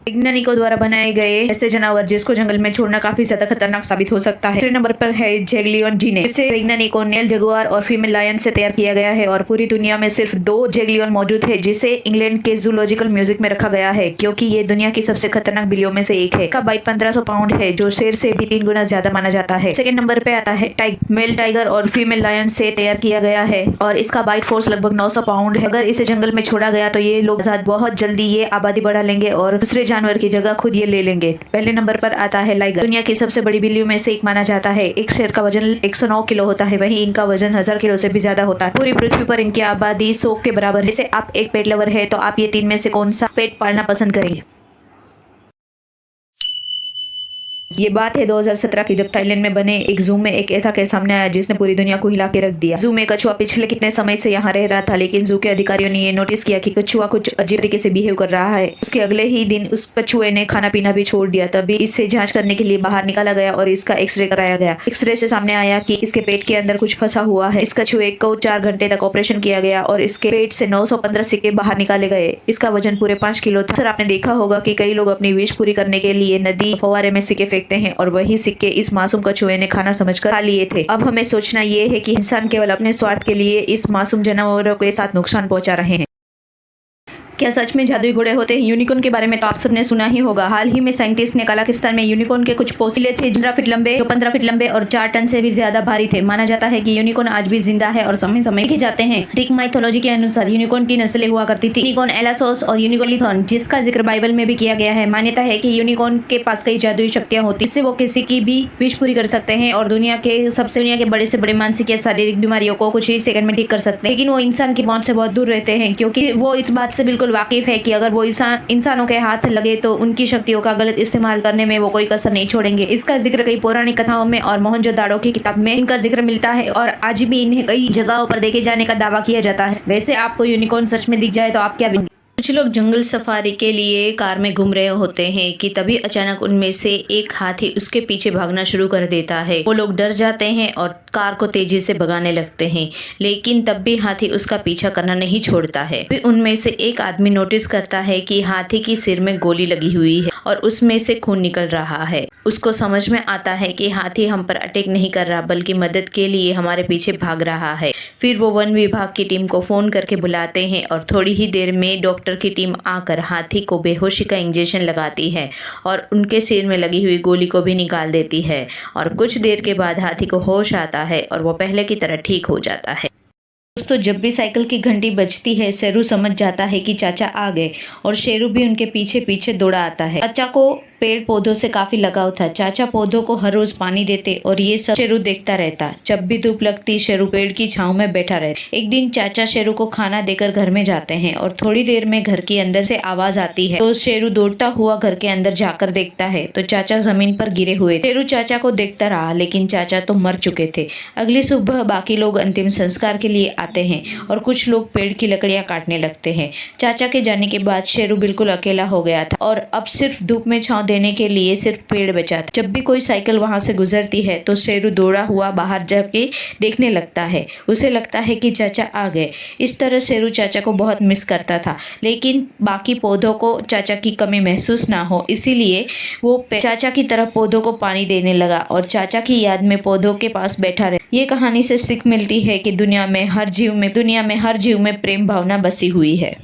वैज्ञानिकों द्वारा बनाए गए ऐसे जानवर जिसको जंगल में छोड़ना काफी ज्यादा खतरनाक साबित हो सकता है। दूसरे नंबर पर है जैगलियन जीने, जिसे वैज्ञानिकों मेल जगुआर और फीमेल लायन से तैयार किया गया है और पूरी दुनिया में सिर्फ 2 जैगलियन मौजूद है, जिसे इंग्लैंड के जूलॉजिकल म्यूजियम में रखा गया है क्योंकि ये दुनिया की सबसे खतरनाक बिल्लियों में से एक है। इसका वेट 1500 पाउंड है, जो शेर से भी 3 गुना ज्यादा माना जाता है। सेकेंड नंबर पे आता है टाइगर, मेल टाइगर और फीमेल लायन से तैयार किया गया है और इसका बाइट फोर्स लगभग 900 पाउंड है। अगर इसे जंगल में छोड़ा गया तो ये लोग बहुत जल्दी ये आबादी बढ़ा लेंगे और दूसरे जानवर की जगह खुद ये ले लेंगे। पहले नंबर पर आता है लाइगर, दुनिया की सबसे बड़ी बिल्लियों में से एक माना जाता है। एक शेर का वजन 109 किलो होता है, वहीं इनका वजन 1000 किलो से भी ज्यादा होता है। पूरी पृथ्वी पर इनकी आबादी 100 के बराबर है। जैसे आप एक पेट लवर है तो आप ये 3 में से कौन सा पेट पालना पसंद करेंगे? ये बात है 2017 की, जब थाईलैंड में बने एक जू में एक ऐसा केस सामने आया जिसने पूरी दुनिया को हिला के रख दिया। जू में कछुआ पिछले कितने समय से यहाँ रह रहा था, लेकिन जू के अधिकारियों ने ये नोटिस किया कि कछुआ कुछ अजीब तरीके से बिहेव कर रहा है। उसके अगले ही दिन उस कछुए ने खाना पीना भी छोड़ दिया। तभी इसे जांच करने के लिए बाहर निकाला गया और इसका एक्सरे कराया गया। एक्सरे से सामने आया कि इसके पेट के अंदर कुछ फंसा हुआ है। इस कछुए को 4 घंटे तक ऑपरेशन किया गया और इसके पेट से 915 सिक्के बाहर निकाले गए। इसका वजन पूरे 5 किलो था। सर, आपने देखा होगा कि कई लोग अपनी विश पूरी करने के लिए नदी फव्वारे में सिक्के फेंकते हैं और वही सिक्के इस मासूम कछुए ने खाना समझकर खा लिए थे। अब हमें सोचना ये है कि इंसान केवल अपने स्वार्थ के लिए इस मासूम जानवरों के साथ नुकसान पहुंचा रहे हैं। क्या सच में जादुई घोड़े होते हैं? यूनिकॉर्न के बारे में तो आप सबने सुना ही होगा। हाल ही में साइंटिस्ट ने कजाकिस्तान में यूनिकॉर्न के कुछ फोसिले थे 15 फीट लंबे, जो 15 फीट लंबे और 4 टन से भी ज्यादा भारी थे। माना जाता है कि यूनिकॉर्न आज भी जिंदा है और समय समय देखे जाते हैं। ग्रीक माइथोलॉजी के अनुसार यूनिकॉर्न की नस्लें हुआ करती थी, यूनिकॉर्न एलासोस और यूनिकॉर्न लिथॉन, जिसका जिक्र बाइबल में भी किया गया है। मान्यता है कि यूनिकॉर्न के पास कई जादुई शक्तियां होती, इससे वो किसी की भी विश पूरी कर सकते हैं और दुनिया के बड़े से बड़े मानसिक या शारीरिक बीमारियों को कुछ ही सेकंड में ठीक कर सकते हैं। लेकिन वो इंसान की पहुंच से बहुत दूर रहते हैं, क्योंकि वो इस बात से बिल्कुल वाकिफ है कि अगर वो इंसानों के हाथ लगे तो उनकी शक्तियों का गलत इस्तेमाल करने में वो कोई कसर नहीं छोड़ेंगे। इसका जिक्र कई पौराणिक कथाओं में और मोहनजोदाड़ो की किताब में इनका जिक्र मिलता है और आज भी इन्हें कई जगहों पर देखे जाने का दावा किया जाता है। वैसे आपको यूनिकॉर्न सच में दिख जाए तो आप क्या करेंगे? कुछ लोग जंगल सफारी के लिए कार में घूम रहे होते हैं कि तभी अचानक उनमें से एक हाथी उसके पीछे भागना शुरू कर देता है। वो लोग डर जाते हैं और कार को तेजी से भगाने लगते हैं, लेकिन तब भी हाथी उसका पीछा करना नहीं छोड़ता है। फिर उनमें से एक आदमी नोटिस करता है कि हाथी की सिर में गोली लगी हुई है और उसमें से खून निकल रहा है। उसको समझ में आता है कि हाथी हम पर अटैक नहीं कर रहा, बल्कि मदद के लिए हमारे पीछे भाग रहा है। फिर वो वन विभाग की टीम को फोन करके बुलाते हैं और थोड़ी ही देर में डॉक्टर की टीम आकर हाथी को बेहोशी का इंजेक्शन लगाती है और उनके सिर में लगी हुई गोली को भी निकाल देती है और कुछ देर के बाद हाथी को होश आता है और वो पहले की तरह ठीक हो जाता है। दोस्तों, जब भी साइकिल की घंटी बजती है, शेरू समझ जाता है कि चाचा आ गए और शेरू भी उनके पीछे पीछे दौड़ा आता है। चाचा को पेड़ पौधों से काफी लगाव था। चाचा पौधों को हर रोज पानी देते और ये सब शेरू देखता रहता। जब भी धूप लगती, शेरू पेड़ की छांव में बैठा रहता। एक दिन चाचा शेरू को खाना देकर घर में जाते हैं और थोड़ी देर में घर के अंदर से आवाज आती है, तो शेरू दौड़ता हुआ घर के अंदर जाकर देखता है तो चाचा जमीन पर गिरे हुए। शेरू चाचा को देखता रहा, लेकिन चाचा तो मर चुके थे। अगली सुबह बाकी लोग अंतिम संस्कार के लिए आते हैं और कुछ लोग पेड़ की लकड़ियां काटने लगते हैं। चाचा के जाने के बाद शेरू बिल्कुल अकेला हो गया था और अब सिर्फ धूप में छांव देने के लिए सिर्फ पेड़ बचा था। जब भी कोई साइकिल वहां से गुजरती है तो शेरू दौड़ा हुआ बाहर जाके देखने लगता है। उसे लगता है कि चाचा आ गए। इस तरह शेरू चाचा को बहुत मिस करता था, लेकिन बाकी पौधों को चाचा की कमी महसूस ना हो, इसीलिए वो चाचा की तरफ पौधों को पानी देने लगा और चाचा की याद में पौधों के पास बैठा रहे। ये कहानी से सीख मिलती है कि दुनिया में हर जीव में प्रेम भावना बसी हुई है।